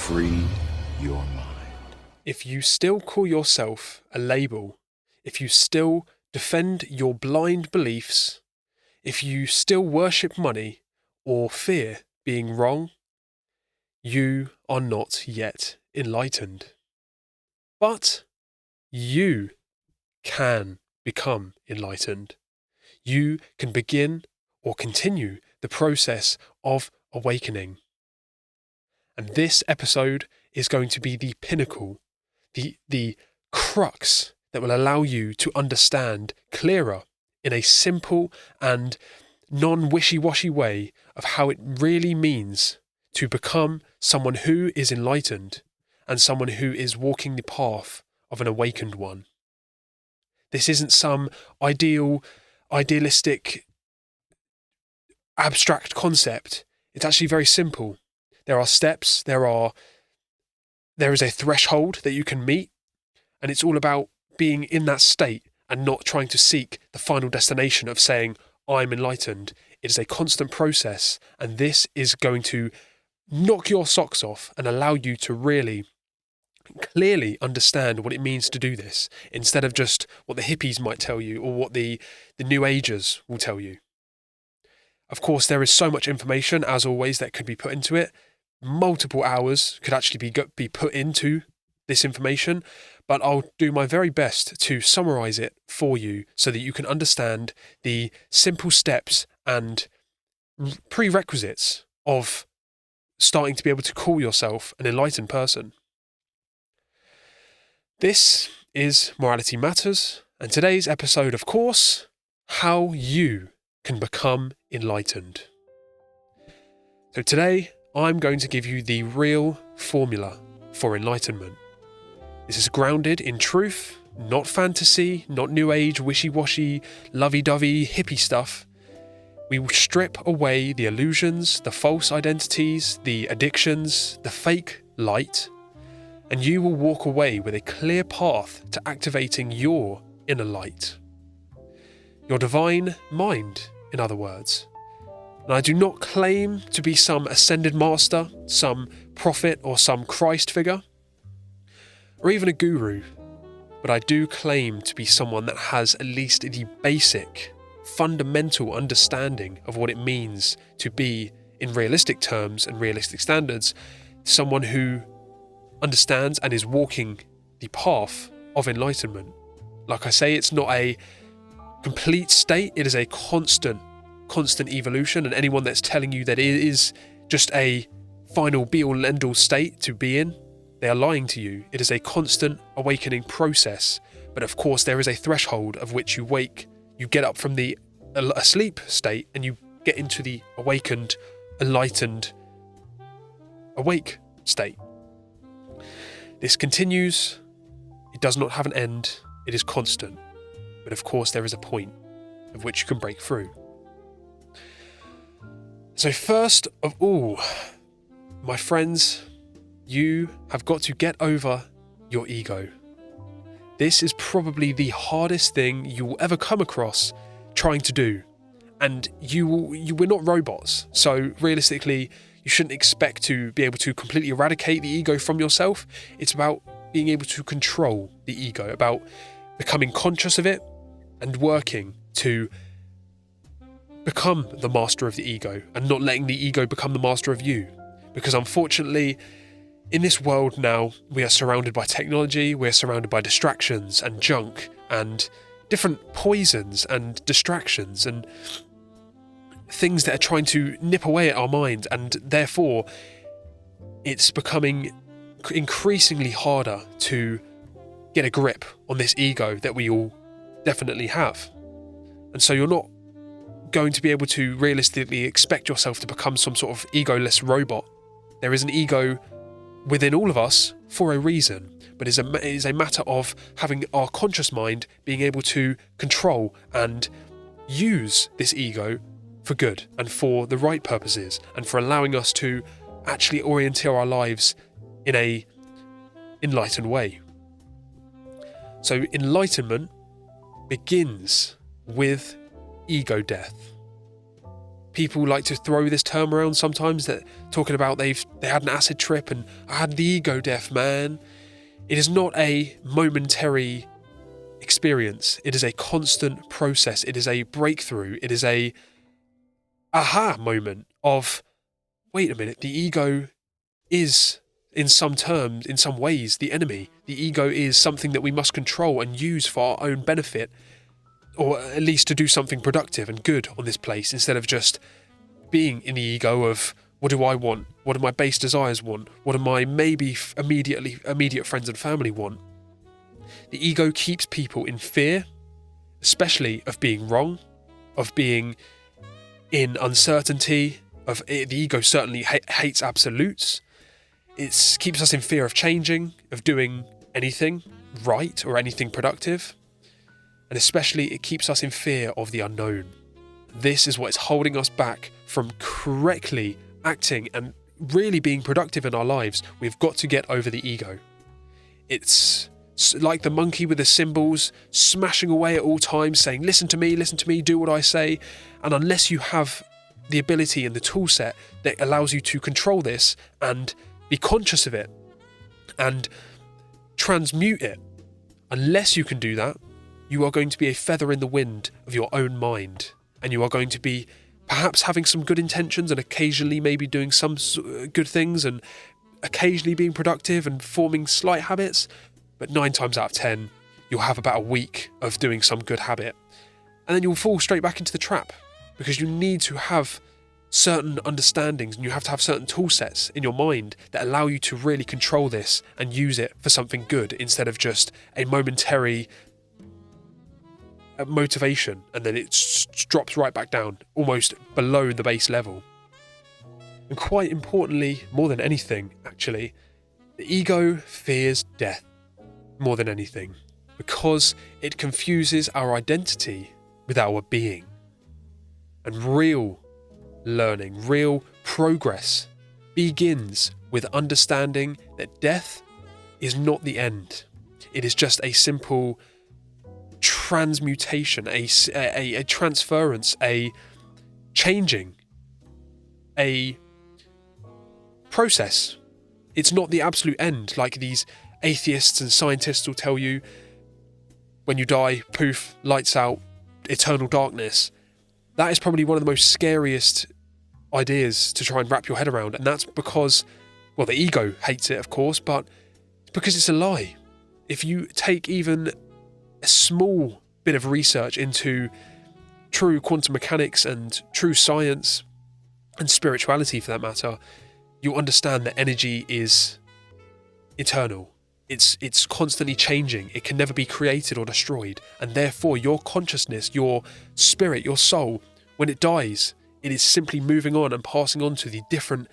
Free your mind. If you still call yourself a label, if you still defend your blind beliefs, if you still worship money or fear being wrong, you are not yet enlightened. But you can become enlightened. You can begin or continue the process of awakening. And this episode is going to be the pinnacle, the crux that will allow you to understand clearer in a simple and non-wishy-washy way of how it really means to become someone who is enlightened and someone who is walking the path of an awakened one. This isn't some idealistic, abstract concept. It's actually very simple. There are steps, there is a threshold that you can meet, and it's all about being in that state and not trying to seek the final destination of saying, I'm enlightened. It is a constant process, and this is going to knock your socks off and allow you to really clearly understand what it means to do this, instead of just what the hippies might tell you or what the New Agers will tell you. Of course, there is so much information, as always, that could be put into it. Multiple hours could actually be put into this information, but I'll do my very best to summarize it for you so that you can understand the simple steps and prerequisites of starting to be able to call yourself an enlightened person. This is Morality Matters, and today's episode, of course, how you can become enlightened. So today, I'm going to give you the real formula for enlightenment. This is grounded in truth, not fantasy, not new age, wishy-washy, lovey-dovey, hippie stuff. We will strip away the illusions, the false identities, the addictions, the fake light, and you will walk away with a clear path to activating your inner light. Your divine mind, in other words. And I do not claim to be some ascended master, some prophet or some Christ figure, or even a guru, but I do claim to be someone that has at least the basic, fundamental understanding of what it means to be, in realistic terms and realistic standards, someone who understands and is walking the path of enlightenment. Like I say, it's not a complete state, it is a constant evolution, and anyone that's telling you that it is just a final be-all and end-all state to be in, they are lying to you. It is a constant awakening process, but of course there is a threshold of which you wake, you get up from the asleep state and you get into the awakened, enlightened, awake state. This continues, it does not have an end, it is constant, but of course there is a point of which you can break through. So first of all, my friends, you have got to get over your ego. This is probably the hardest thing you will ever come across trying to do. And we're not robots, so realistically, you shouldn't expect to be able to completely eradicate the ego from yourself. It's about being able to control the ego, about becoming conscious of it and working to become the master of the ego and not letting the ego become the master of you. Because unfortunately, in this world now, we are surrounded by technology, we're surrounded by distractions and junk and different poisons and distractions and things that are trying to nip away at our mind, and therefore it's becoming increasingly harder to get a grip on this ego that we all definitely have. And so you're not going to be able to realistically expect yourself to become some sort of egoless robot. There is an ego within all of us for a reason, but it is a matter of having our conscious mind being able to control and use this ego for good and for the right purposes, and for allowing us to actually orienteer our lives in a enlightened way. So enlightenment begins with ego death. People like to throw this term around sometimes, that talking about they had an acid trip and I had the ego death, man. It is not a momentary experience. It is a constant process. It is a breakthrough. It is a aha moment of, wait a minute, the ego is, in some terms, in some ways, the enemy. The ego is something that we must control and use for our own benefit, or at least to do something productive and good on this place, instead of just being in the ego of, what do I want? What do my base desires want? What do my maybe immediate friends and family want? The ego keeps people in fear, especially of being wrong, of being in uncertainty. The ego certainly hates absolutes. It keeps us in fear of changing, of doing anything right or anything productive. And especially it keeps us in fear of the unknown. This is what is holding us back from correctly acting and really being productive in our lives. We've got to get over the ego. It's like the monkey with the cymbals, smashing away at all times, saying, listen to me, do what I say. And unless you have the ability and the tool set that allows you to control this and be conscious of it and transmute it, unless you can do that, you are going to be a feather in the wind of your own mind, and you are going to be perhaps having some good intentions and occasionally maybe doing some good things and occasionally being productive and forming slight habits, but 9 times out of 10 you'll have about a week of doing some good habit, and then you'll fall straight back into the trap, because you need to have certain understandings and you have to have certain tool sets in your mind that allow you to really control this and use it for something good, instead of just a momentary motivation, and then it drops right back down, almost below the base level. And quite importantly, more than anything, actually, the ego fears death more than anything, because it confuses our identity with our being. And real learning, real progress begins with understanding that death is not the end. It is just a simple transmutation, a transference, a changing, a process. It's not the absolute end, like these atheists and scientists will tell you. When you die, poof, lights out, eternal darkness. That is probably one of the most scariest ideas to try and wrap your head around, and that's because, well, the ego hates it, of course, but it's because it's a lie. If you take even a small bit of research into true quantum mechanics and true science and spirituality, for that matter, you'll understand that energy is eternal. It's constantly changing. It can never be created or destroyed, and therefore your consciousness, your spirit, your soul, when it dies, it is simply moving on and passing on to the different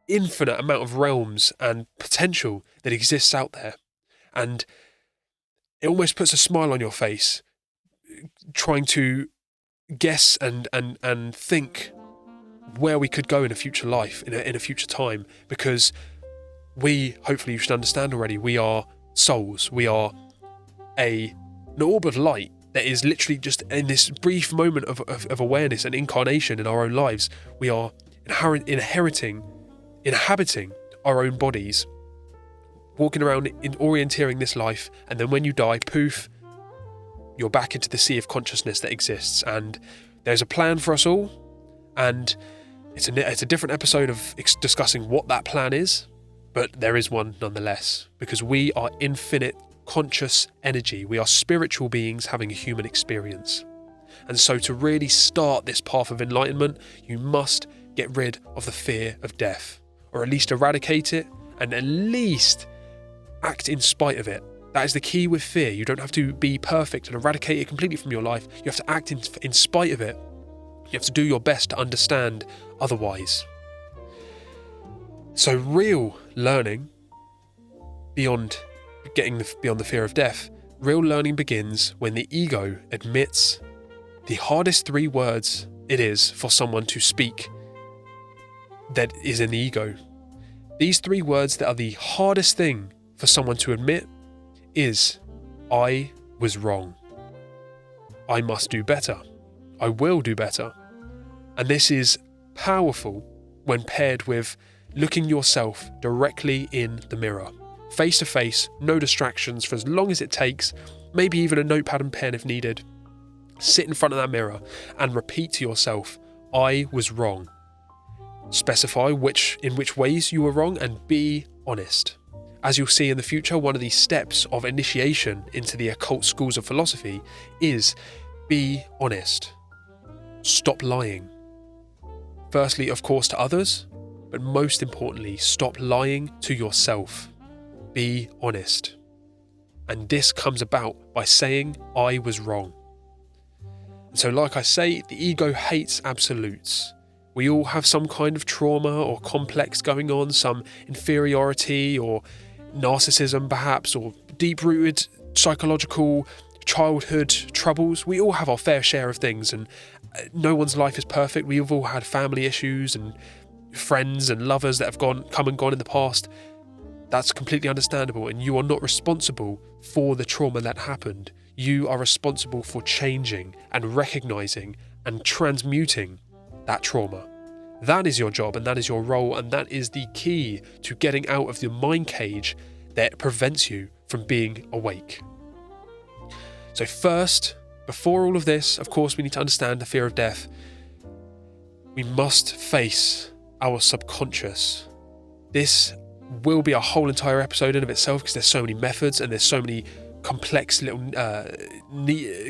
infinite amount of realms and potential that exists out there. And it almost puts a smile on your face trying to guess and think where we could go in a future life, in a future time, because we, hopefully you should understand already, we are souls. We are an orb of light that is literally just in this brief moment of awareness and incarnation in our own lives. We are inhabiting our own bodies, walking around orienteering this life, and then when you die, poof, you're back into the sea of consciousness that exists. And there's a plan for us all, and it's a different episode of discussing what that plan is, but there is one nonetheless, because we are infinite conscious energy. We are spiritual beings having a human experience. And so to really start this path of enlightenment, you must get rid of the fear of death, or at least eradicate it, and at least act in spite of it. That is the key with fear. You don't have to be perfect and eradicate it completely from your life. You have to act in spite of it. You have to do your best to understand otherwise. So real learning, beyond the fear of death, real learning begins when the ego admits the hardest 3 words it is for someone to speak that is in the ego. These 3 words that are the hardest thing for someone to admit is, I was wrong. I must do better. I will do better. And this is powerful when paired with looking yourself directly in the mirror, face to face, no distractions for as long as it takes, maybe even a notepad and pen if needed. Sit in front of that mirror and repeat to yourself, I was wrong. Specify in which ways you were wrong and be honest. As you'll see in the future, one of these steps of initiation into the occult schools of philosophy is be honest. Stop lying. Firstly, of course, to others, but most importantly, stop lying to yourself. Be honest. And this comes about by saying, I was wrong. And so, like I say, the ego hates absolutes. We all have some kind of trauma or complex going on, some inferiority or narcissism perhaps, or deep-rooted psychological childhood troubles. We all have our fair share of things, and no one's life is perfect. We've all had family issues and friends and lovers that have come and gone in the past. That's completely understandable, and you are not responsible for the trauma that happened. You are responsible for changing and recognizing and transmuting that trauma. That is your job, and that is your role, and that is the key to getting out of the mind cage that prevents you from being awake. So first, before all of this, of course, we need to understand the fear of death. We must face our subconscious. This will be a whole entire episode in of itself, because there's so many methods and there's so many complex little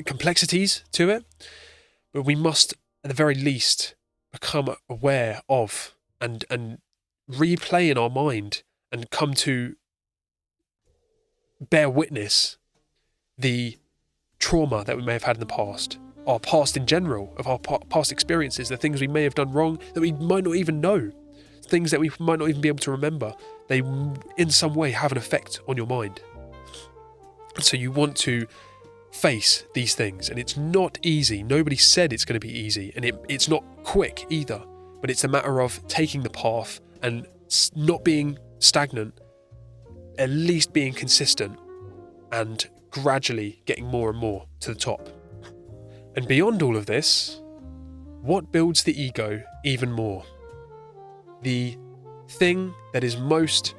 complexities to it. But we must, at the very least, become aware of and replay in our mind and come to bear witness the trauma that we may have had in the past, our past in general, of our past experiences, the things we may have done wrong that we might not even know, things that we might not even be able to remember. They in some way have an effect on your mind. And so you want to face these things, and it's not easy. Nobody said it's going to be easy, and it's not quick either, but it's a matter of taking the path and not being stagnant, at least being consistent, and gradually getting more and more to the top. And beyond all of this, what builds the ego even more? The thing that is most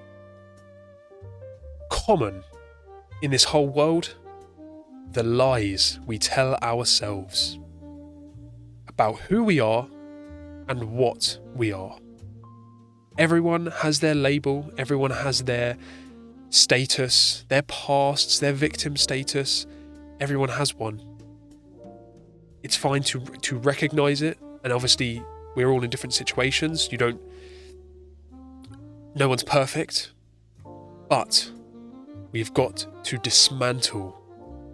common in this whole world, the lies we tell ourselves about who we are and what we are. Everyone has their label, everyone has their status, their pasts, their victim status. Everyone has one. It's fine to recognise it, and obviously we're all in different situations. No one's perfect, but we've got to dismantle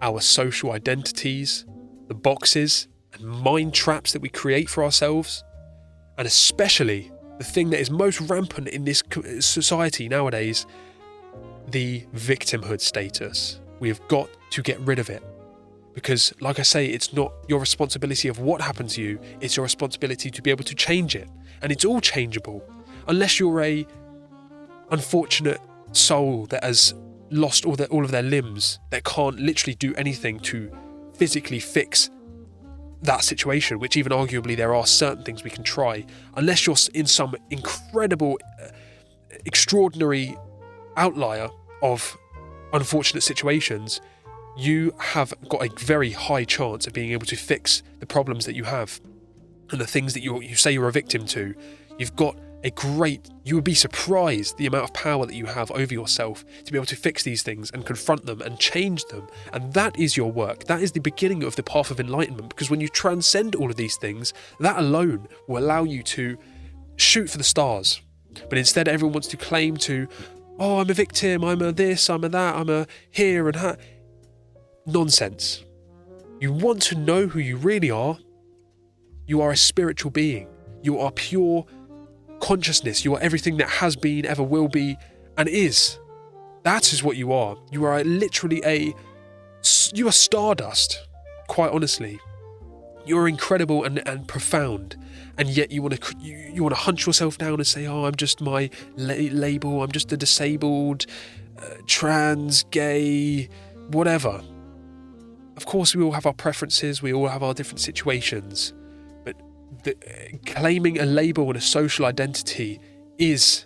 our social identities, the boxes and mind traps that we create for ourselves, and especially the thing that is most rampant in this society nowadays, the victimhood status. We have got to get rid of it, because, like I say, it's not your responsibility of what happened to you, it's your responsibility to be able to change it, and it's all changeable, unless you're a unfortunate soul that has lost all of their limbs, that can't literally do anything to physically fix that situation, which even arguably there are certain things we can try. Unless you're in some incredible, extraordinary outlier of unfortunate situations, you have got a very high chance of being able to fix the problems that you have and the things that you say you're a victim to. You would be surprised the amount of power that you have over yourself to be able to fix these things and confront them and change them. And that is your work. That is the beginning of the path of enlightenment, because when you transcend all of these things, that alone will allow you to shoot for the stars. But instead, everyone wants to claim to, oh, I'm a victim, I'm a this, I'm a that, I'm a here and that. Nonsense. You want to know who you really are. You are a spiritual being. You are pure consciousness. You are everything that has been, ever will be, and is. That is what you are. You are literally you are stardust, quite honestly. You're incredible and profound, and yet you want to hunch yourself down and say, oh, I'm just my label, I'm just a disabled, trans, gay, whatever. Of course, we all have our preferences, we all have our different situations, but claiming a label and a social identity is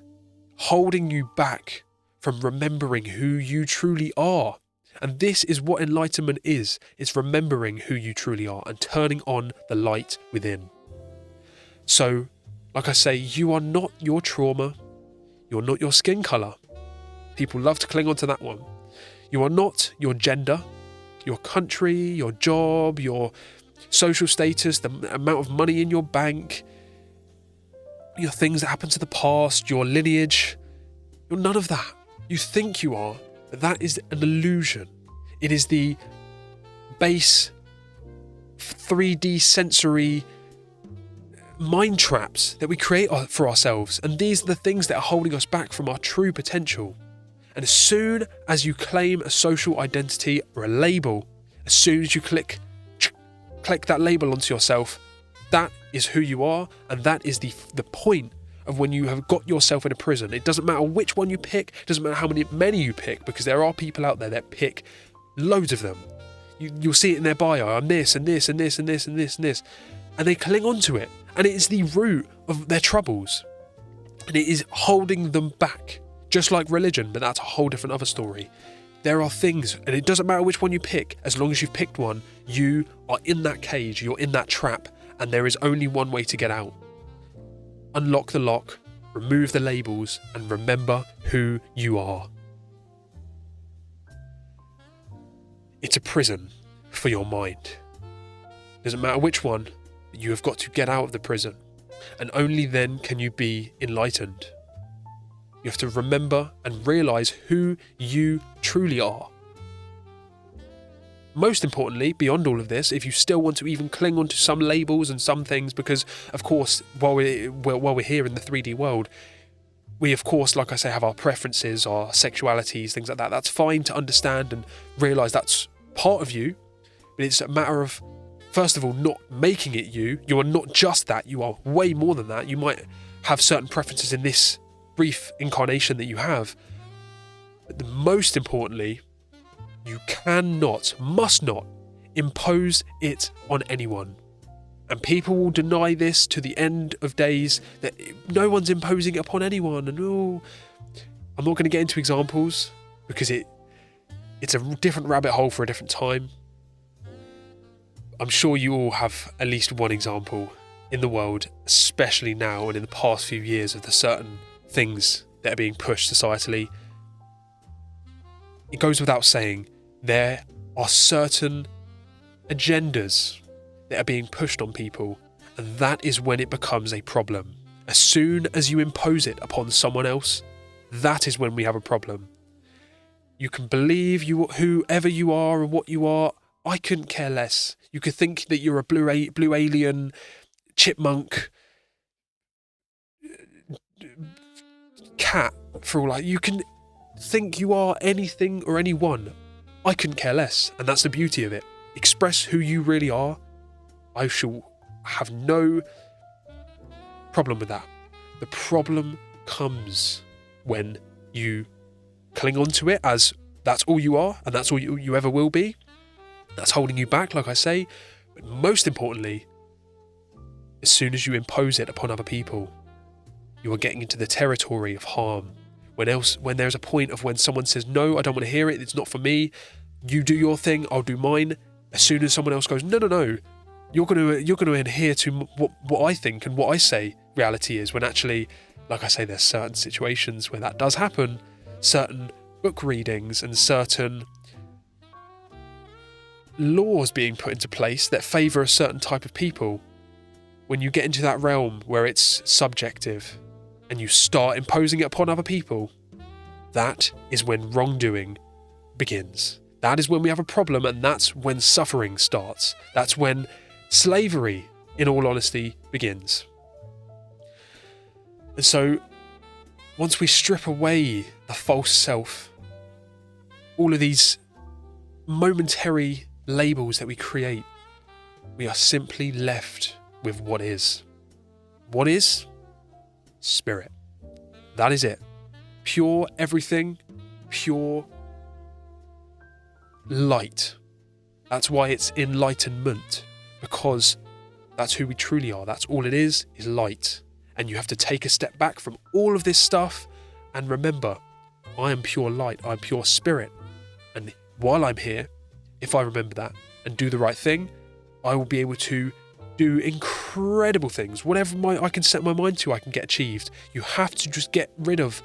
holding you back from remembering who you truly are. And this is what enlightenment is. It's remembering who you truly are and turning on the light within. So, like I say, you are not your trauma. You're not your skin colour. People love to cling on to that one. You are not your gender, your country, your job, your social status, the amount of money in your bank, your things that happened to the past, your lineage. You're none of that. You think you are, but that is an illusion. It is the base 3D sensory mind traps that we create for ourselves. And these are the things that are holding us back from our true potential. And as soon as you claim a social identity or a label, as soon as you click that label onto yourself, that is who you are, and that is the point of when you have got yourself in a prison. It doesn't matter which one you pick, it doesn't matter how many you pick, because there are people out there that pick loads of them. You'll see it in their bio, I'm this and this and this and this and this and this, and they cling on to it, and it is the root of their troubles, and it is holding them back, just like religion, but that's a whole different other story. There are things, and it doesn't matter which one you pick, as long as you've picked one, you are in that cage, you're in that trap, and there is only one way to get out. Unlock the lock, remove the labels, and remember who you are. It's a prison for your mind. Doesn't matter which one, you have got to get out of the prison, and only then can you be enlightened. You have to remember and realise who you truly are. Most importantly, beyond all of this, if you still want to even cling on to some labels and some things, because of course, while we're here in the 3D world, we of course, like I say, have our preferences, our sexualities, things like that. That's fine to understand and realise that's part of you, but it's a matter of, first of all, not making it you. You are not just that, you are way more than that. You might have certain preferences in this brief incarnation that you have, but most importantly, you must not impose it on anyone. And people will deny this to the end of days, that no one's imposing it upon anyone. And I'm not going to get into examples because it's a different rabbit hole for a different time. I'm sure you all have at least one example in the world, especially now and in the past few years, of the certain things that are being pushed societally. It goes without saying, there are certain agendas that are being pushed on people, and that is when it becomes a problem. As soon as you impose it upon someone else, that is when we have a problem. You can believe whoever you are and what you are, I couldn't care less. You could think that you're a blue alien, chipmunk, cat, for all you can think you are anything or anyone. I couldn't care less, and that's the beauty of it. Express who you really are. I shall have no problem with that. The problem comes when you cling on to it as that's all you are, and that's all you ever will be. That's holding you back, like I say. But most importantly, as soon as you impose it upon other people, you are getting into the territory of harm. When there's a point of when someone says, no, I don't want to hear it, it's not for me, you do your thing, I'll do mine. As soon as someone else goes, no, you're going to adhere to what I think and what I say reality is, when actually, like I say, there's certain situations where that does happen, certain book readings and certain laws being put into place that favour a certain type of people. When you get into that realm where it's subjective and you start imposing it upon other people, that is when wrongdoing begins. That is when we have a problem, and that's when suffering starts. That's when slavery, in all honesty, begins. And so, once we strip away the false self, all of these momentary labels that we create, we are simply left with what is. What is? Spirit. That is it. Pure everything, pure light. That's why it's enlightenment, because That's who we truly are. That's all it is light. And you have to take a step back from all of this stuff and remember, I am pure light, I'm pure spirit. And while I'm here, if I remember that and do the right thing, I will be able to do incredible things. Whatever I can set my mind to, I can get achieved. You have to just get rid of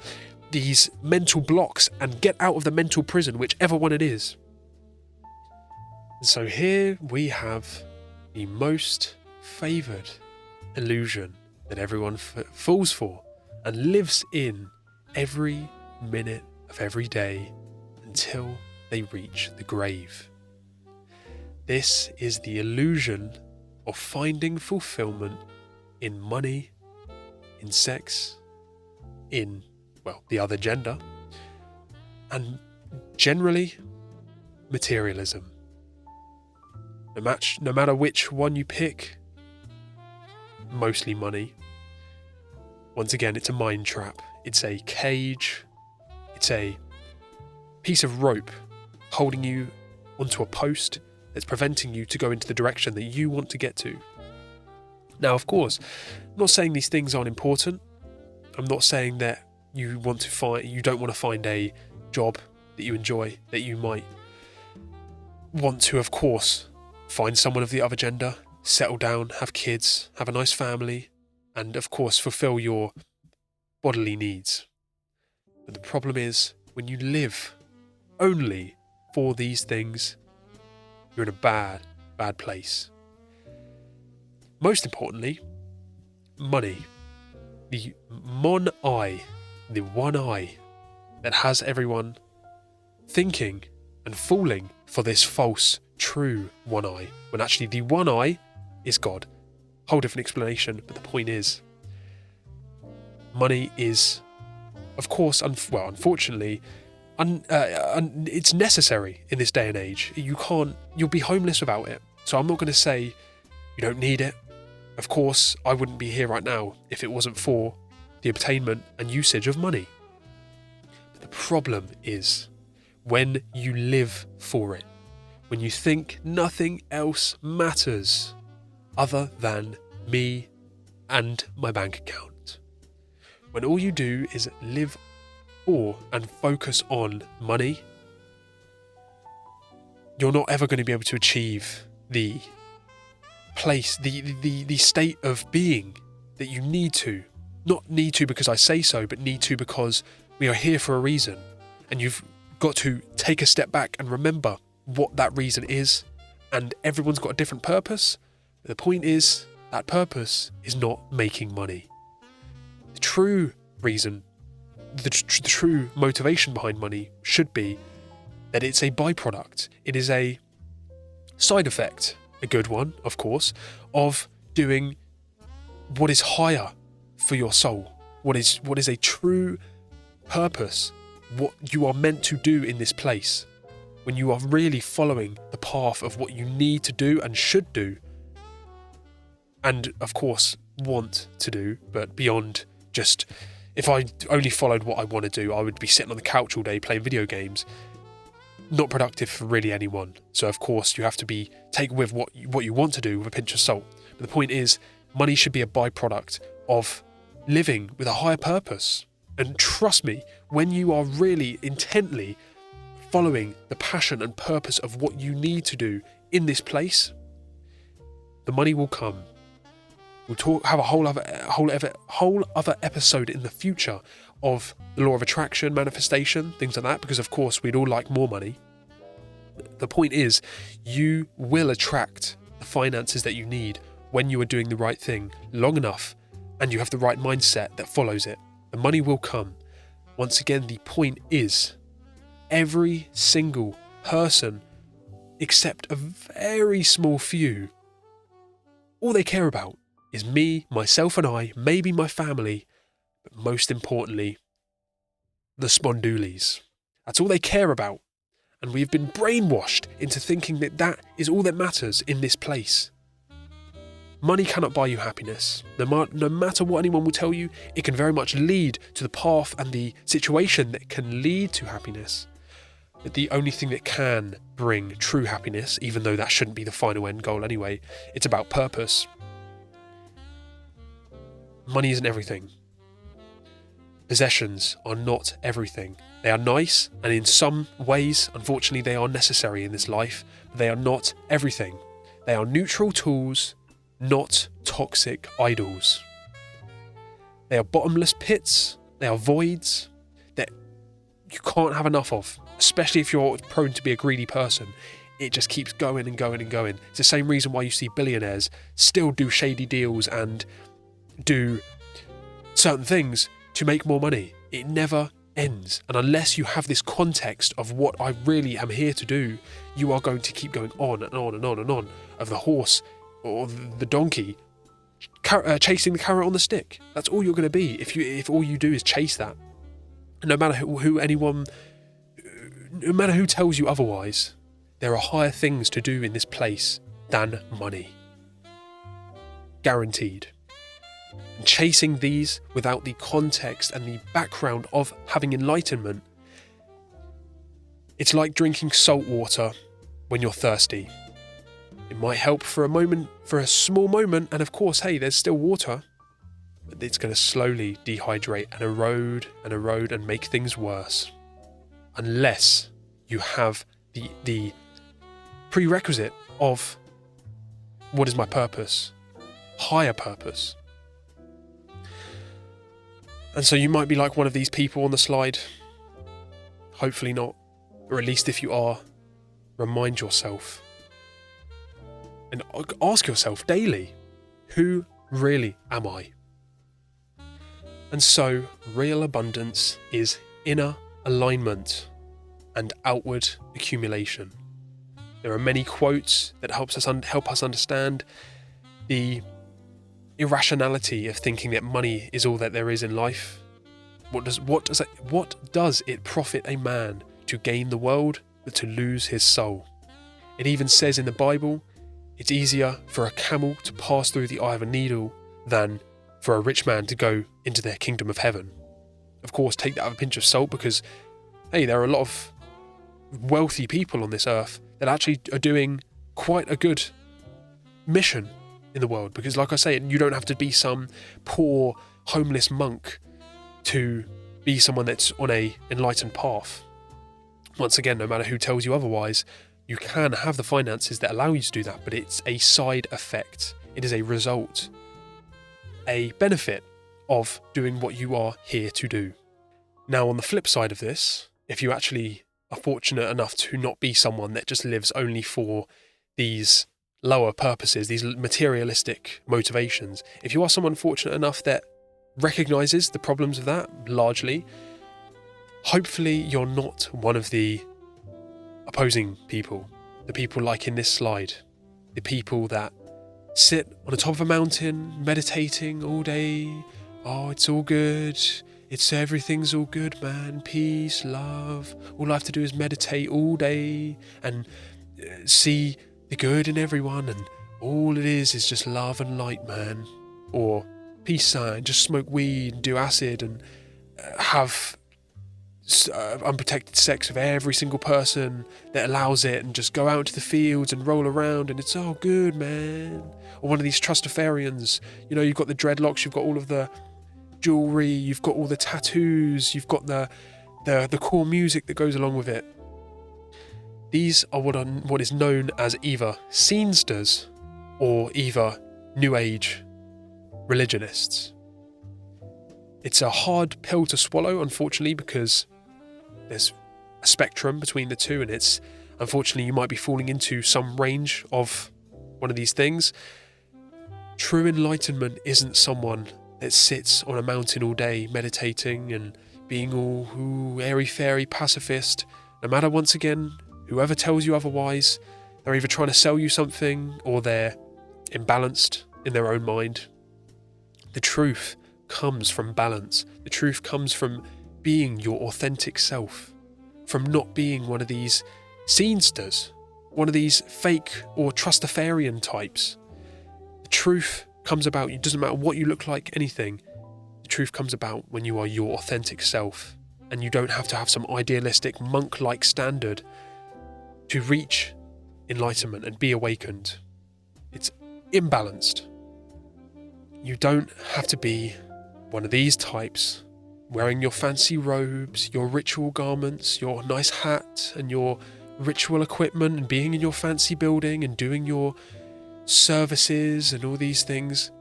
these mental blocks and get out of the mental prison, whichever one it is. And so here we have the most favoured illusion that everyone falls for and lives in every minute of every day until they reach the grave. This is the illusion of finding fulfillment in money, in sex, in, well, the other gender, and generally materialism. No matter which one you pick, mostly money. Once again, it's a mind trap. It's a cage. It's a piece of rope holding you onto a post that's preventing you to go into the direction that you want to get to. Now, of course, I'm not saying these things aren't important. I'm not saying that you don't want to find a job that you enjoy, that you might want to, of course, find someone of the other gender, settle down, have kids, have a nice family, and of course fulfill your bodily needs. But the problem is, when you live only for these things, you're in a bad place. Most importantly, money. The one eye that has everyone thinking and falling for this false, true one eye, when actually the one eye is God. Whole different explanation, but the point is, money is, of course, unfortunately, it's necessary in this day and age. You'll be homeless without it. So I'm not going to say you don't need it. Of course, I wouldn't be here right now if it wasn't for the obtainment and usage of money. But the problem is when you live for it, when you think nothing else matters other than me and my bank account. When all you do is live for and focus on money, you're not ever going to be able to achieve the place, the state of being that you need to. Not need to because I say so, but need to because we are here for a reason. And you've got to take a step back and remember what that reason is. And everyone's got a different purpose. The point is, that purpose is not making money. The true reason, the true motivation behind money should be that it's a byproduct. It is a side effect, a good one, of course, of doing what is higher for your soul. What is a true purpose, what you are meant to do in this place. When you are really following the path of what you need to do and should do, and of course want to do, but beyond just, if I only followed what I want to do, I would be sitting on the couch all day playing video games. Not productive for really anyone. So of course you have to take with what you want to do with a pinch of salt. But the point is, money should be a byproduct of living with a higher purpose. And trust me, when you are really intently following the passion and purpose of what you need to do in this place, the money will come. We'll have a whole other episode in the future of the law of attraction, manifestation, things like that, because of course we'd all like more money. The point is, you will attract the finances that you need when you are doing the right thing long enough and you have the right mindset that follows it. The money will come. Once again, the point is, every single person, except a very small few, all they care about is me, myself and I, maybe my family, but most importantly, the spondoolies. That's all they care about. And we've been brainwashed into thinking that that is all that matters in this place. Money cannot buy you happiness. No matter what anyone will tell you, it can very much lead to the path and the situation that can lead to happiness. But the only thing that can bring true happiness, even though that shouldn't be the final end goal anyway, it's about purpose. money isn't everything. Possessions are not everything. They are nice, and in some ways, unfortunately, they are necessary in this life, but they are not everything. They are neutral tools, not toxic idols. They are bottomless pits, they are voids that you can't have enough of, especially if you're prone to be a greedy person. It just keeps going and going and going. It's the same reason why you see billionaires still do shady deals and do certain things to make more money. It never ends. And unless you have this context of what I really am here to do, you are going to keep going on and on and on and on of the horse or the donkey chasing the carrot on the stick. That's all you're going to be if all you do is chase that. And no matter no matter who tells you otherwise, there are higher things to do in this place than money. Guaranteed. And chasing these without the context and the background of having enlightenment, it's like drinking salt water when you're thirsty. It might help for a moment, for a small moment, and of course, hey, there's still water, but it's going to slowly dehydrate and erode and make things worse. Unless you have the prerequisite of what is my purpose, higher purpose. And so you might be like one of these people on the slide. Hopefully not, or at least if you are, remind yourself and ask yourself daily, who really am I? And so real abundance is inner alignment and outward accumulation. There are many quotes that help us understand the irrationality of thinking that money is all that there is in life. What does it profit a man to gain the world but to lose his soul? It even says in the Bible, it's easier for a camel to pass through the eye of a needle than for a rich man to go into their kingdom of heaven. Of course, take that with a pinch of salt because, hey, there are a lot of wealthy people on this earth that actually are doing quite a good mission in the world. Because like I say, you don't have to be some poor, homeless monk to be someone that's on a enlightened path. Once again, no matter who tells you otherwise, you can have the finances that allow you to do that, but it's a side effect. It is a result, a benefit of doing what you are here to do. Now, on the flip side of this, if you actually are fortunate enough to not be someone that just lives only for these lower purposes, these materialistic motivations, if you are someone fortunate enough that recognizes the problems of that largely, hopefully you're not one of the opposing people, the people like in this slide, the people that sit on the top of a mountain meditating all day. Oh, it's all good. Everything's all good, man. Peace, love. All I have to do is meditate all day and see the good in everyone, and all it is just love and light, man. Or peace sign, just smoke weed and do acid and have unprotected sex with every single person that allows it, and just go out into the fields and roll around and it's all good, man. Or one of these trustafarians, you've got the dreadlocks, you've got all of the jewelry, you've got all the tattoos, you've got the cool music that goes along with it. These are what is known as either scenesters or either New Age religionists. It's a hard pill to swallow, unfortunately, because there's a spectrum between the two, and it's unfortunately you might be falling into some range of one of these things. True enlightenment isn't someone that sits on a mountain all day meditating and being all airy-fairy pacifist. No matter, once again, whoever tells you otherwise, they're either trying to sell you something or they're imbalanced in their own mind. The truth comes from balance. The truth comes from being your authentic self, from not being one of these scenesters, one of these fake or trustafarian types. The truth comes about, it doesn't matter what you look like, anything. The truth comes about when you are your authentic self, and you don't have to have some idealistic monk-like standard to reach enlightenment and be awakened. It's imbalanced. you don't have to be one of these types, wearing your fancy robes, your ritual garments, your nice hat and your ritual equipment, and being in your fancy building and doing your services and all these things.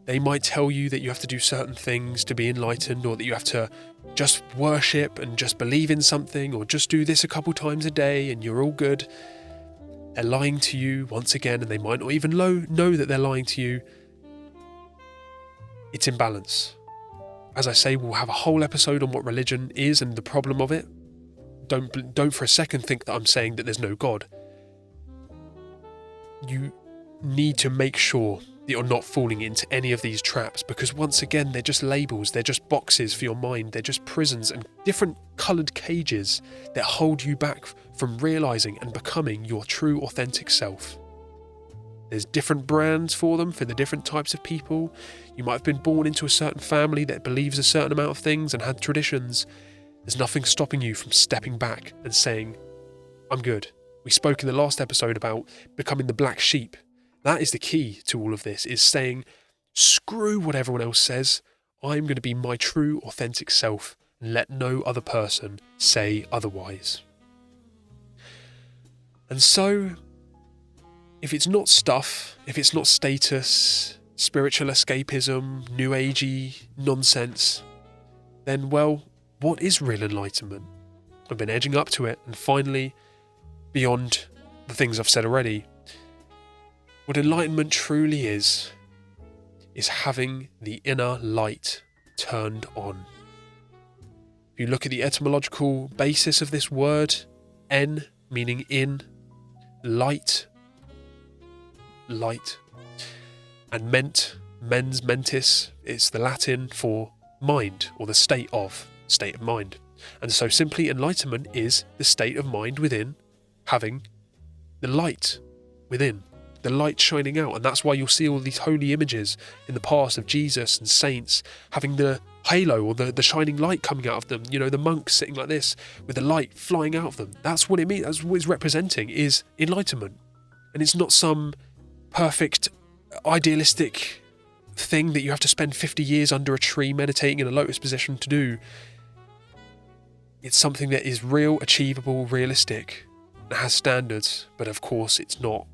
They might tell you that you have to do certain things to be enlightened, or that you have to just worship and just believe in something, or just do this a couple times a day and you're all good. They're lying to you once again, and they might not even know that they're lying to you. It's imbalance. As I say, we'll have a whole episode on what religion is and the problem of it. Don't for a second think that I'm saying that there's no God. You need to make sure that you're not falling into any of these traps, because once again, they're just labels, they're just boxes for your mind, they're just prisons and different coloured cages that hold you back from realising and becoming your true authentic self. There's different brands for them, for the different types of people. You might have been born into a certain family that believes a certain amount of things and had traditions. There's nothing stopping you from stepping back and saying, I'm good. We spoke in the last episode about becoming the black sheep. That is the key to all of this, is saying, screw what everyone else says. I'm going to be my true authentic self and let no other person say otherwise. And so, if it's not stuff, if it's not status, spiritual escapism, new agey nonsense, then, well, what is real enlightenment? I've been edging up to it, and finally, beyond the things I've said already, what enlightenment truly is having the inner light turned on. If you look at the etymological basis of this word, en meaning in, light, and mens mentis, it's the Latin for mind, or the state of mind. And so simply enlightenment is the state of mind within, having the light within, the light shining out. And that's why you'll see all these holy images in the past of Jesus and saints having the halo or the shining light coming out of them. You know, the monks sitting like this with the light flying out of them. That's what it means. That's what it's representing, is enlightenment. And it's not some perfect idealistic thing that you have to spend 50 years under a tree meditating in a lotus position to do. It's something that is real, achievable, realistic, and has standards, but of course it's not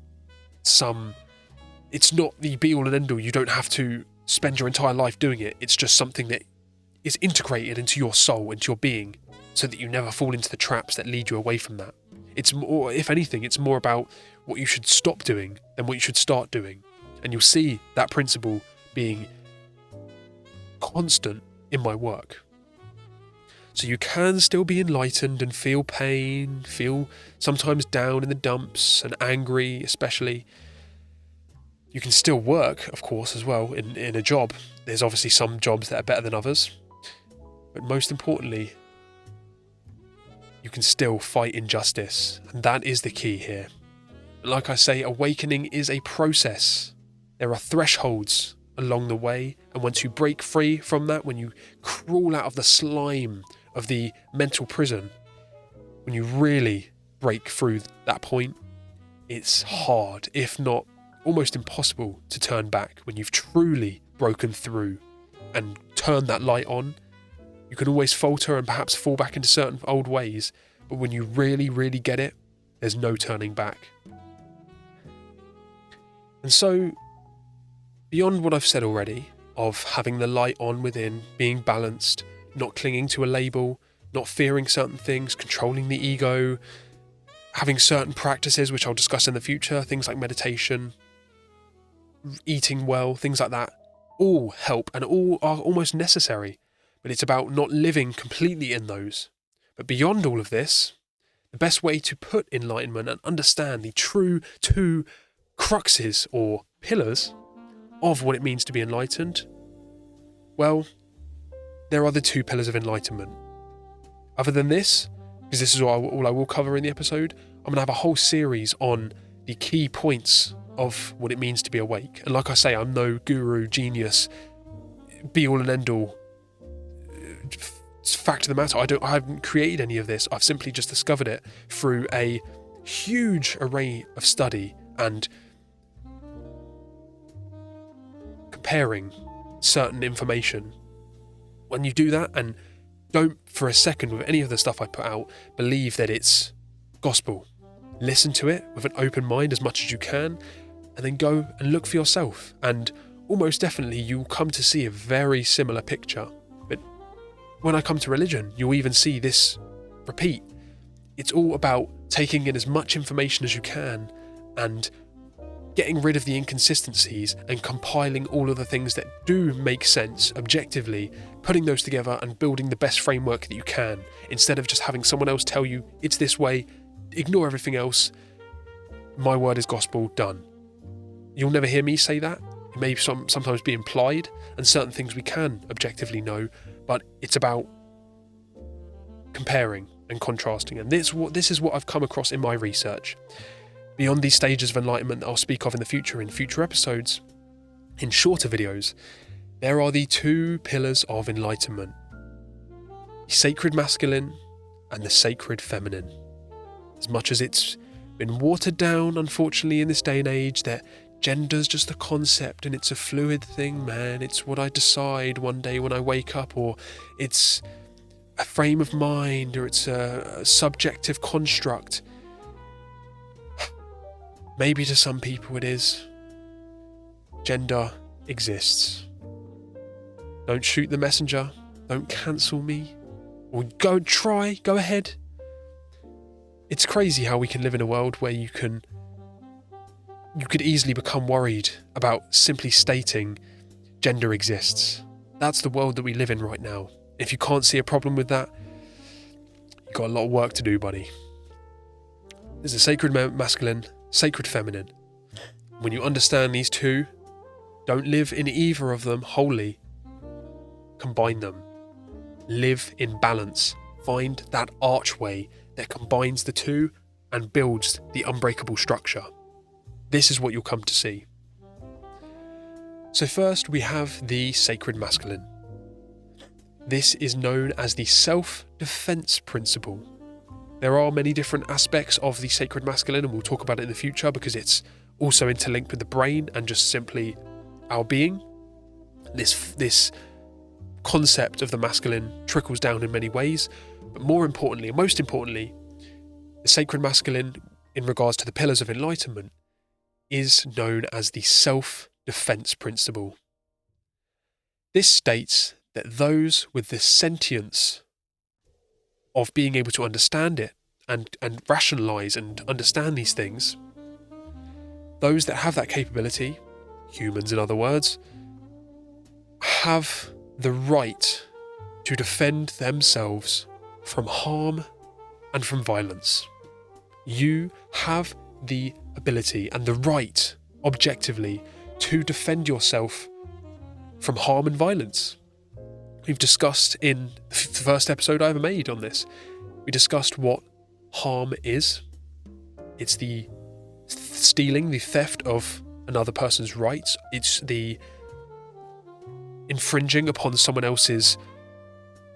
the be-all and end-all. You don't have to spend your entire life doing it. It's just something that is integrated into your soul, into your being, so that you never fall into the traps that lead you away from that. It's more, if anything, it's more about what you should stop doing than what you should start doing. And you'll see that principle being constant in my work. So you can still be enlightened and feel pain, feel sometimes down in the dumps and angry especially. You can still work, of course, as well in a job. There's obviously some jobs that are better than others. But most importantly, you can still fight injustice. And that is the key here. Like I say, awakening is a process. There are thresholds along the way. And once you break free from that, when you crawl out of the slime of the mental prison, when you really break through that point, it's hard, if not almost impossible, to turn back. When you've truly broken through and turned that light on, you can always falter and perhaps fall back into certain old ways, but when you really, really get it, there's no turning back. And so, beyond what I've said already, of having the light on within, being balanced, not clinging to a label, not fearing certain things, controlling the ego, having certain practices, which I'll discuss in the future, things like meditation, eating well, things like that, all help and all are almost necessary. But it's about not living completely in those. But beyond all of this, the best way to put enlightenment and understand the true two cruxes or pillars of what it means to be enlightened, well, there are the two pillars of enlightenment. Other than this, because this is all I will cover in the episode, I'm going to have a whole series on the key points of what it means to be awake. And like I say, I'm no guru, genius, be-all and end-all. Fact of the matter, I haven't created any of this. I've simply just discovered it through a huge array of study and comparing certain information. When you do that, and don't for a second with any of the stuff I put out believe that it's gospel. Listen to it with an open mind as much as you can, and then go and look for yourself, and almost definitely you'll come to see a very similar picture. But when I come to religion, you'll even see this repeat. It's all about taking in as much information as you can and getting rid of the inconsistencies and compiling all of the things that do make sense objectively, putting those together and building the best framework that you can, instead of just having someone else tell you it's this way, ignore everything else, my word is gospel, done. You'll never hear me say that. It may sometimes be implied, and certain things we can objectively know, but it's about comparing and contrasting. And this is what I've come across in my research. Beyond these stages of enlightenment that I'll speak of in future episodes, in shorter videos, there are the two pillars of enlightenment: the sacred masculine and the sacred feminine. As much as it's been watered down, unfortunately, in this day and age, that gender's just a concept and it's a fluid thing, man. It's what I decide one day when I wake up, or it's a frame of mind, or it's a subjective construct. Maybe to some people it is. Gender exists. Don't shoot the messenger. Don't cancel me. Or go ahead. It's crazy how we can live in a world where you could easily become worried about simply stating gender exists. That's the world that we live in right now. If you can't see a problem with that, you've got a lot of work to do, buddy. There's a sacred masculine, sacred feminine. When you understand these two, don't live in either of them wholly. Combine them. Live in balance. Find that archway that combines the two and builds the unbreakable structure. This is what you'll come to see. So first we have the sacred masculine. This is known as the self-defense principle. There are many different aspects of the sacred masculine, and we'll talk about it in the future because it's also interlinked with the brain and just simply our being. This concept of the masculine trickles down in many ways, but more importantly, and most importantly, the sacred masculine, in regards to the pillars of enlightenment, is known as the self-defense principle. This states that those with the sentience of being able to understand it and rationalize and understand these things, those that have that capability, humans in other words, have the right to defend themselves from harm and from violence. You have the ability and the right, objectively, to defend yourself from harm and violence. We've discussed in the first episode I ever made on this, we discussed what harm is. It's the stealing, the theft of another person's rights. It's the infringing upon someone else's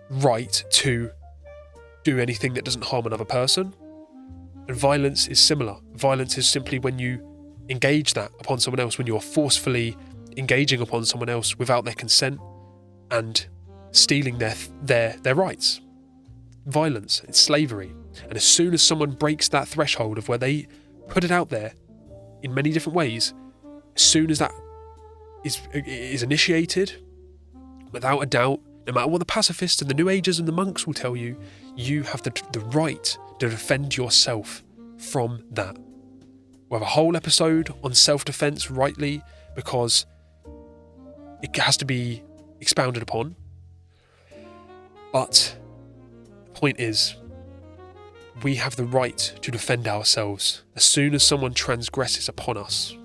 right to do anything that doesn't harm another person. And violence is similar. Violence is simply when you engage that upon someone else, when you're forcefully engaging upon someone else without their consent and stealing their rights. Violence, it's slavery. And as soon as someone breaks that threshold of where they put it out there in many different ways, as soon as that is initiated, without a doubt, no matter what the pacifists and the New Agers and the monks will tell you, you have the right to defend yourself from that. We'll have a whole episode on self-defense, rightly, because it has to be expounded upon. But the point is, we have the right to defend ourselves as soon as someone transgresses upon us.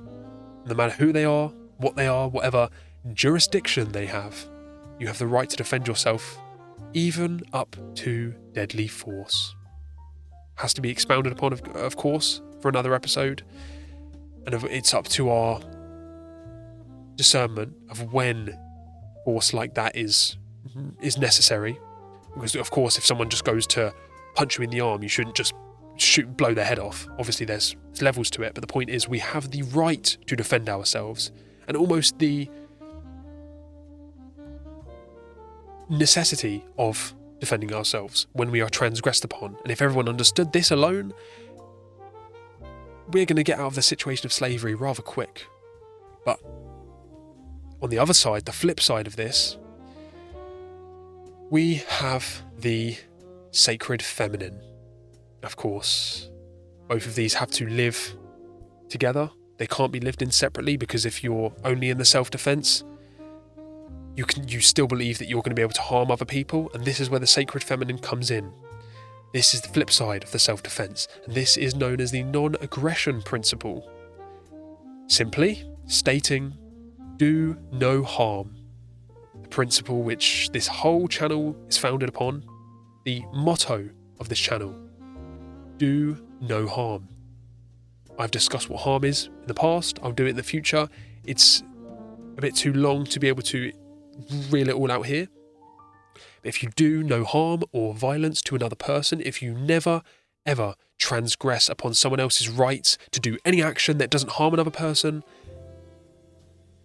No matter who they are, whatever jurisdiction they have, you have the right to defend yourself, even up to deadly force. Has to be expounded upon, of course, for another episode. And it's up to our discernment of when force like that is necessary. Because, of course, if someone just goes to punch you in the arm, you shouldn't just blow their head off. Obviously, there's levels to it. But the point is, we have the right to defend ourselves. And almost the necessity of defending ourselves when we are transgressed upon. And if everyone understood this alone, we're going to get out of the situation of slavery rather quick. But on the other side, the flip side of this, we have the sacred feminine. Of course, both of these have to live together. They can't be lived in separately, because if you're only in the self-defense, you still believe that you're going to be able to harm other people, and this is where the sacred feminine comes in. This is the flip side of the self-defense, and this is known as the non-aggression principle. Simply stating, do no harm. The principle which this whole channel is founded upon, the motto of this channel, do no harm. I've discussed what harm is in the past, I'll do it in the future. It's a bit too long to be able to reel it all out here. But if you do no harm or violence to another person, if you never ever transgress upon someone else's rights to do any action that doesn't harm another person,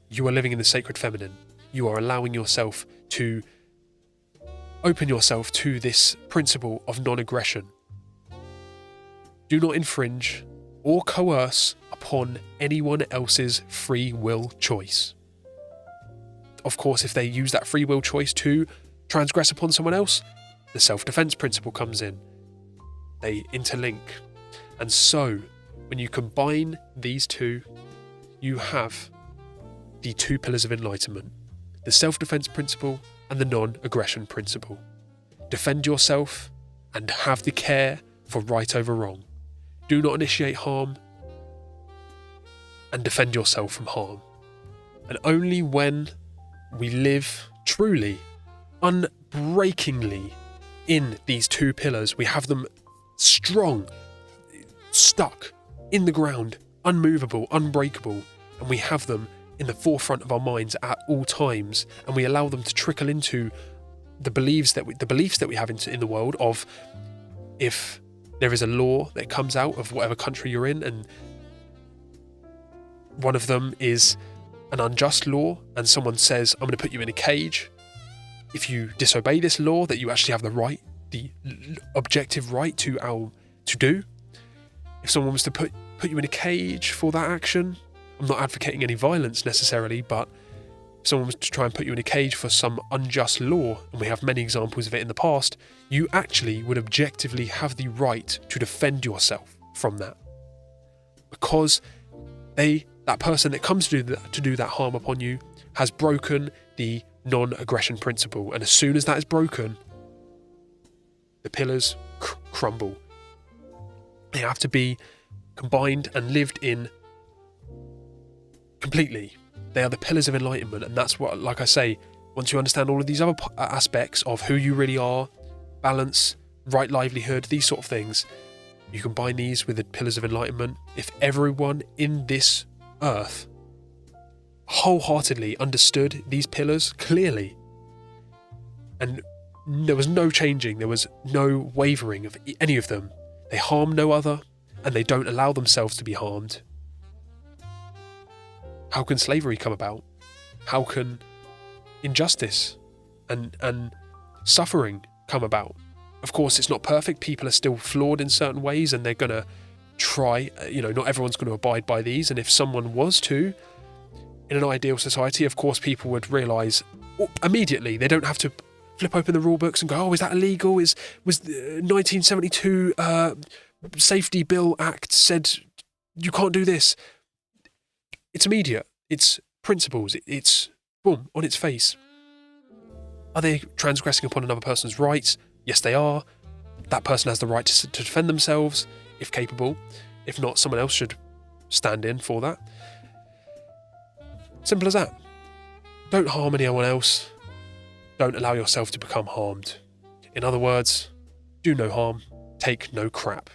you are living in the sacred feminine. You are allowing yourself to open yourself to this principle of non-aggression. Do not infringe or coerce upon anyone else's free will choice. Of course, if they use that free will choice to transgress upon someone else, the self-defense principle comes in. They interlink. And so, when you combine these two, you have the two pillars of enlightenment, the self-defense principle and the non-aggression principle. Defend yourself and have the care for right over wrong. Do not initiate harm and defend yourself from harm. And only when we live truly, unbreakingly in these two pillars, we have them strong, stuck in the ground, unmovable, unbreakable, and we have them in the forefront of our minds at all times, and we allow them to trickle into the beliefs that we have in the world of, if there is a law that comes out of whatever country you're in, and one of them is an unjust law, and someone says, I'm going to put you in a cage. If you disobey this law that you actually have the right, the objective right to do, if someone was to put you in a cage for that action, I'm not advocating any violence necessarily, but if someone was to try and put you in a cage for some unjust law, and we have many examples of it in the past, you actually would objectively have the right to defend yourself from that. Because that person that comes to do that harm upon you has broken the non-aggression principle, and as soon as that is broken, the pillars crumble. They have to be combined and lived in completely. They are the pillars of enlightenment, and that's what, like I say, once you understand all of these other aspects of who you really are, balance, right livelihood, these sort of things, you combine these with the pillars of enlightenment. If everyone in this earth wholeheartedly understood these pillars clearly, and there was no changing, there was no wavering of any of them, they harm no other, and they don't allow themselves to be harmed, how can slavery come about? How can injustice and suffering come about? Of course, it's not perfect. People are still flawed in certain ways, and they're going to try, not everyone's going to abide by these. And if someone was to, in an ideal society, of course, people would realise immediately they don't have to flip open the rule books and go, oh, is that illegal? Was the 1972 Safety Bill Act said you can't do this? It's immediate. It's principles. It's boom, on its face. Are they transgressing upon another person's rights? Yes, they are. That person has the right to defend themselves, if capable. If not, someone else should stand in for that. Simple as that. Don't harm anyone else. Don't allow yourself to become harmed. In other words, do no harm, take no crap.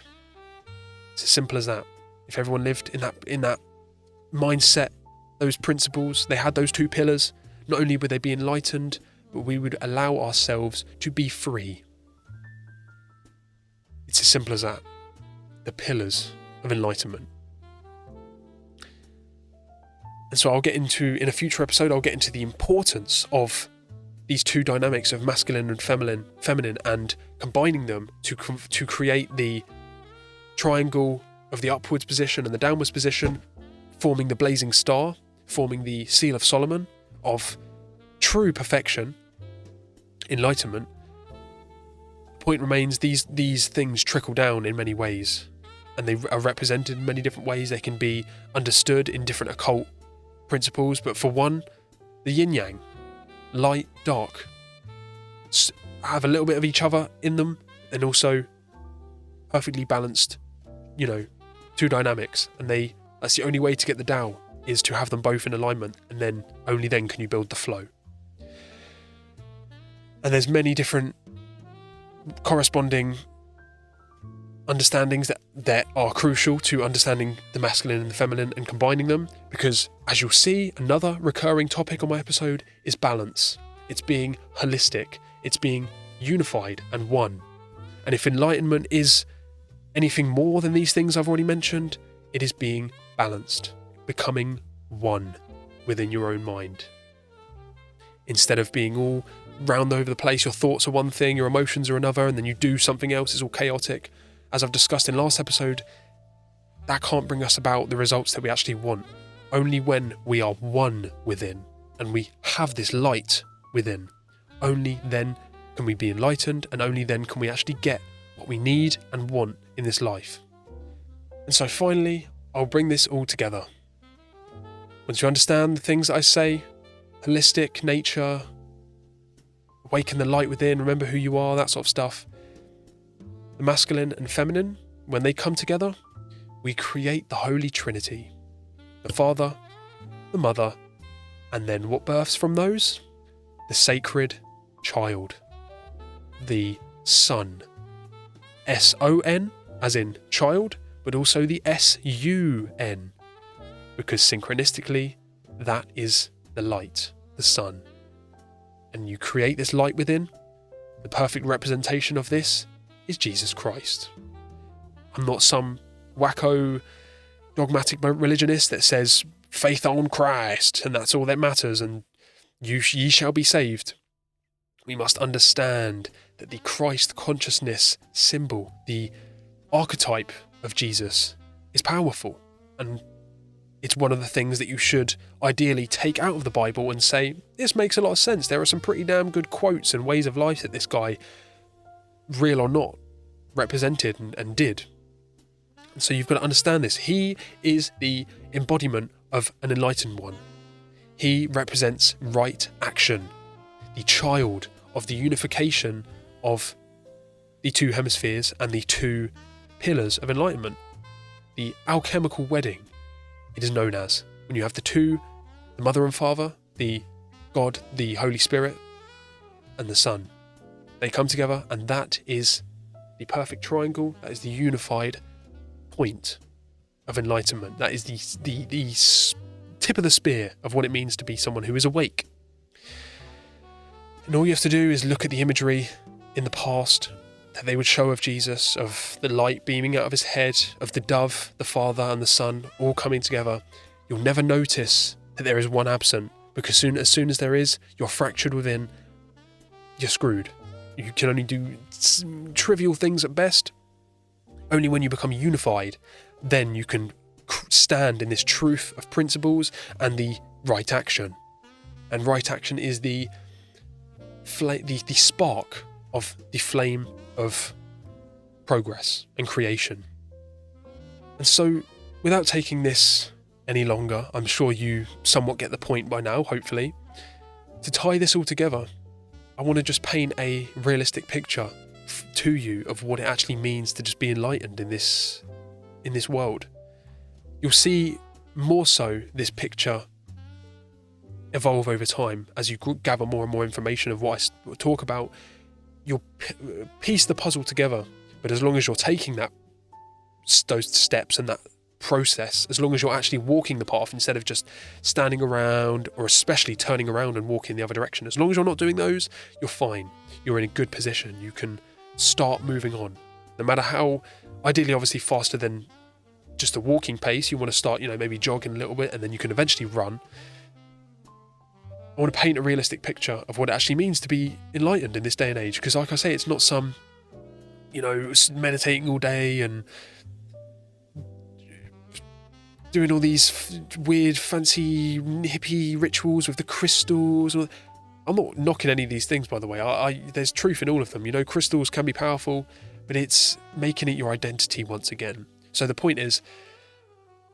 It's as simple as that. If everyone lived in that mindset, those principles, they had those two pillars, not only would they be enlightened, but we would allow ourselves to be free. It's as simple as that. The pillars of enlightenment. And so in a future episode, I'll get into the importance of these two dynamics of masculine and feminine, and combining them to create the triangle of the upwards position and the downwards position, forming the blazing star, forming the seal of Solomon of true perfection, enlightenment. The point remains, these things trickle down in many ways, and they are represented in many different ways. They can be understood in different occult principles, but for one, the yin-yang, light, dark, have a little bit of each other in them, and also perfectly balanced, two dynamics. And that's the only way to get the Tao, is to have them both in alignment, and then only then can you build the flow. And there's many different corresponding understandings that are crucial to understanding the masculine and the feminine and combining them, because as you'll see, another recurring topic on my episode is balance. It's being holistic, it's being unified and one. And if enlightenment is anything more than these things I've already mentioned, it is being balanced, becoming one within your own mind. Instead of being all round over the place, your thoughts are one thing, your emotions are another, and then you do something else, it's all chaotic. As I've discussed in last episode, that can't bring us about the results that we actually want. Only when we are one within, and we have this light within, only then can we be enlightened, and only then can we actually get what we need and want in this life. And so finally, I'll bring this all together. Once you understand the things that I say, holistic nature, awaken the light within, remember who you are, that sort of stuff. The masculine and feminine, when they come together, we create the Holy Trinity. The Father, the Mother, and then what births from those? The sacred child. The Son. S-O-N, as in child, but also the S-U-N, because synchronistically, that is the light, the sun. And you create this light within. The perfect representation of this is Jesus Christ. I'm not some wacko dogmatic religionist that says faith on Christ and that's all that matters and ye shall be saved. We must understand that the Christ consciousness symbol, the archetype of Jesus, is powerful, and it's one of the things that you should ideally take out of the Bible and say, this makes a lot of sense. There are some pretty damn good quotes and ways of life that this guy, real or not, represented and did. And so you've got to understand this. He is the embodiment of an enlightened one. He represents right action, the child of the unification of the two hemispheres and the two pillars of enlightenment. The alchemical wedding, it is known as, when you have the two, the mother and father, the God, the Holy Spirit, and the Son. They come together, and that is the perfect triangle. That is the unified point of enlightenment. That is the tip of the spear of what it means to be someone who is awake. And all you have to do is look at the imagery in the past that they would show of Jesus, of the light beaming out of his head, of the dove, the Father and the Son all coming together. You'll never notice that there is one absent, because as soon as there is, you're fractured within, you're screwed. You can only do trivial things at best. Only when you become unified, then you can stand in this truth of principles and the right action. And right action is the spark of the flame of progress and creation. And so, without taking this any longer, I'm sure you somewhat get the point by now, hopefully. To tie this all together, I want to just paint a realistic picture to you of what it actually means to just be enlightened in this world. You'll see more so this picture evolve over time as you gather more and more information of what I talk about. You'll piece the puzzle together, but as long as you're taking those steps and that process, as long as you're actually walking the path instead of just standing around, or especially turning around and walking the other direction, as long as you're not doing those, you're fine. You're in a good position. You can start moving on, no matter how, ideally obviously faster than just a walking pace. You want to start, maybe jogging a little bit, and then you can eventually run. I want to paint a realistic picture of what it actually means to be enlightened in this day and age. Because like I say, it's not some, meditating all day and doing all these weird, fancy, hippie rituals with the crystals. I'm not knocking any of these things, by the way. There's truth in all of them. Crystals can be powerful, but it's making it your identity once again. So the point is,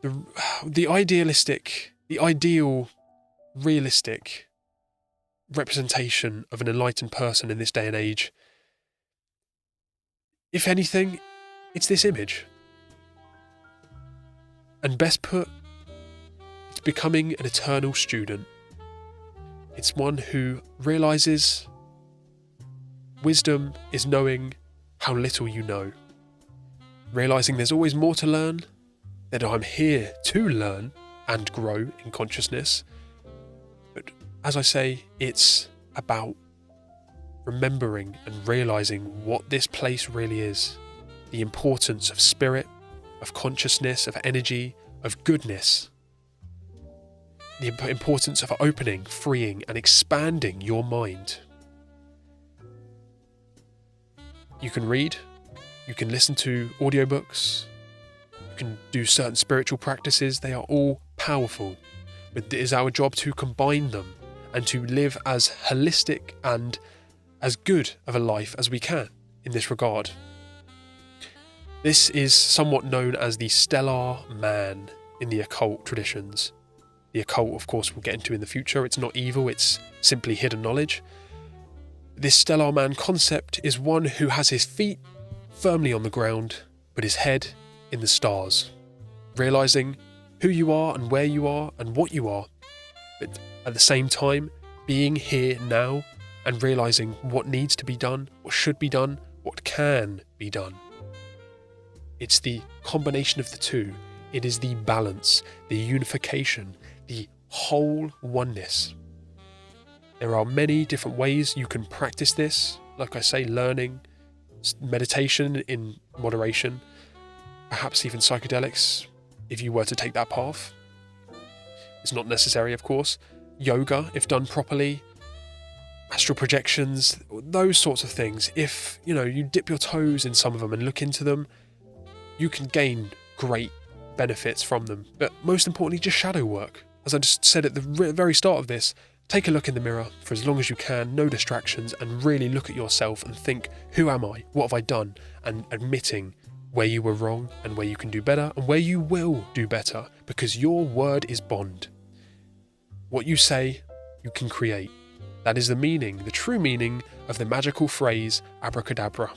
the ideal, realistic representation of an enlightened person in this day and age, if anything, it's this image. And best put, it's becoming an eternal student. It's one who realises wisdom is knowing how little you know. Realising there's always more to learn, that I'm here to learn and grow in consciousness. But as I say, it's about remembering and realising what this place really is. The importance of spirit, of consciousness, of energy, of goodness. The importance of opening, freeing, and expanding your mind. You can read, you can listen to audiobooks, you can do certain spiritual practices. They are all powerful, but it is our job to combine them and to live as holistic and as good of a life as we can in this regard. This is somewhat known as the stellar man in the occult traditions. The occult, of course, we'll get into in the future. It's not evil, it's simply hidden knowledge. This stellar man concept is one who has his feet firmly on the ground, but his head in the stars, realising who you are and where you are and what you are, but at the same time being here now and realising what needs to be done, what should be done, what can be done. It's the combination of the two. It is the balance, the unification, the whole oneness. There are many different ways you can practice this. Like I say, learning, meditation in moderation, perhaps even psychedelics, if you were to take that path. It's not necessary, of course. Yoga, if done properly, astral projections, those sorts of things. If, you dip your toes in some of them and look into them, you can gain great benefits from them. But most importantly, just shadow work. As I just said at the very start of this, take a look in the mirror for as long as you can, no distractions, and really look at yourself and think, who am I? What have I done? And admitting where you were wrong and where you can do better and where you will do better, because your word is bond. What you say, you can create. That is the meaning, the true meaning of the magical phrase abracadabra.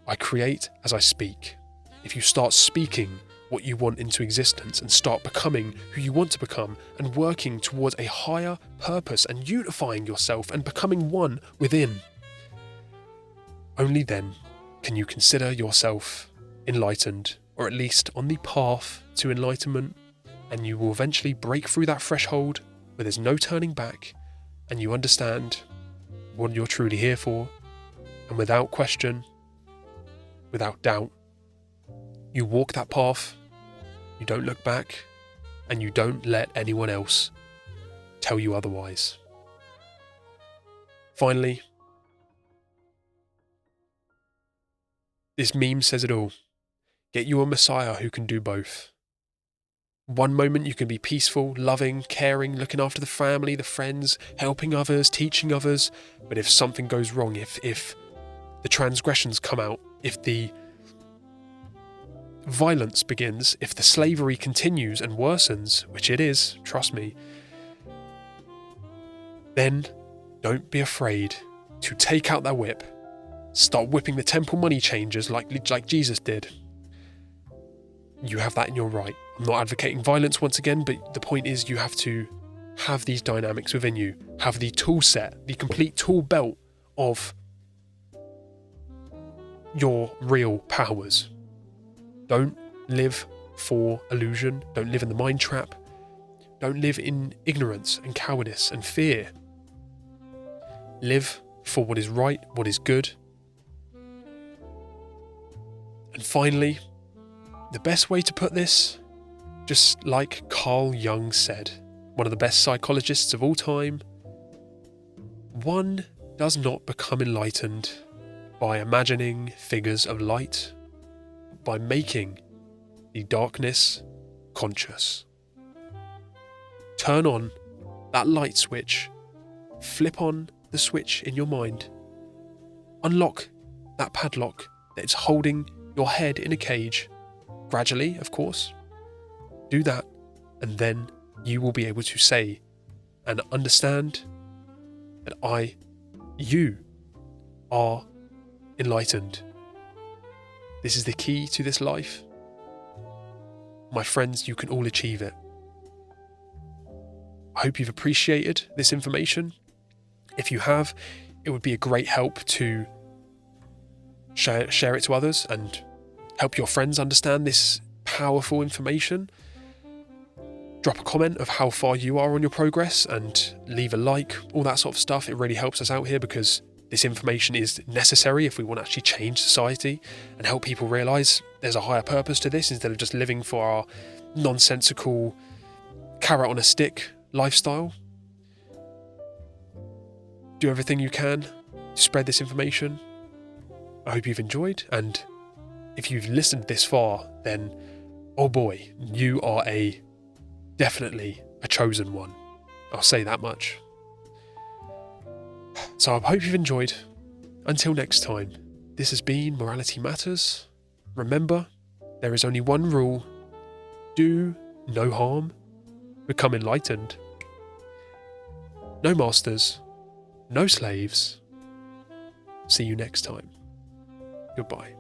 I create as I speak. If you start speaking what you want into existence and start becoming who you want to become and working towards a higher purpose and unifying yourself and becoming one within, only then can you consider yourself enlightened, or at least on the path to enlightenment, and you will eventually break through that threshold where there's no turning back and you understand what you're truly here for, and without question, without doubt, you walk that path, you don't look back, and you don't let anyone else tell you otherwise. Finally, this meme says it all. Get you a Messiah who can do both. One moment you can be peaceful, loving, caring, looking after the family, the friends, helping others, teaching others. But if something goes wrong, if the transgressions come out, if the violence begins, if the slavery continues and worsens, which it is, trust me, then don't be afraid to take out that whip, start whipping the temple money changers like Jesus did. You have that in your right. I'm not advocating violence once again, but the point is you have to have these dynamics within you, have the tool set, the complete tool belt of your real powers. Don't live for illusion. Don't live in the mind trap. Don't live in ignorance and cowardice and fear. Live for what is right, what is good. And finally, the best way to put this, just like Carl Jung said, one of the best psychologists of all time, one does not become enlightened by imagining figures of light, by making the darkness conscious. Turn on that light switch, flip on the switch in your mind, unlock that padlock that is holding your head in a cage, gradually, of course. Do that, and then you will be able to say and understand that you are enlightened. This is the key to this life. My friends, you can all achieve it. I hope you've appreciated this information. If you have, it would be a great help to share it to others and help your friends understand this powerful information. Drop a comment of how far you are on your progress and leave a like, all that sort of stuff. It really helps us out here because this information is necessary if we want to actually change society and help people realise there's a higher purpose to this instead of just living for our nonsensical carrot on a stick lifestyle. Do everything you can to spread this information. I hope you've enjoyed, and if you've listened this far, then oh boy, you are definitely a chosen one. I'll say that much. So I hope you've enjoyed. Until next time, this has been Morality Matters. Remember, there is only one rule. Do no harm. Become enlightened. No masters. No slaves. See you next time. Goodbye.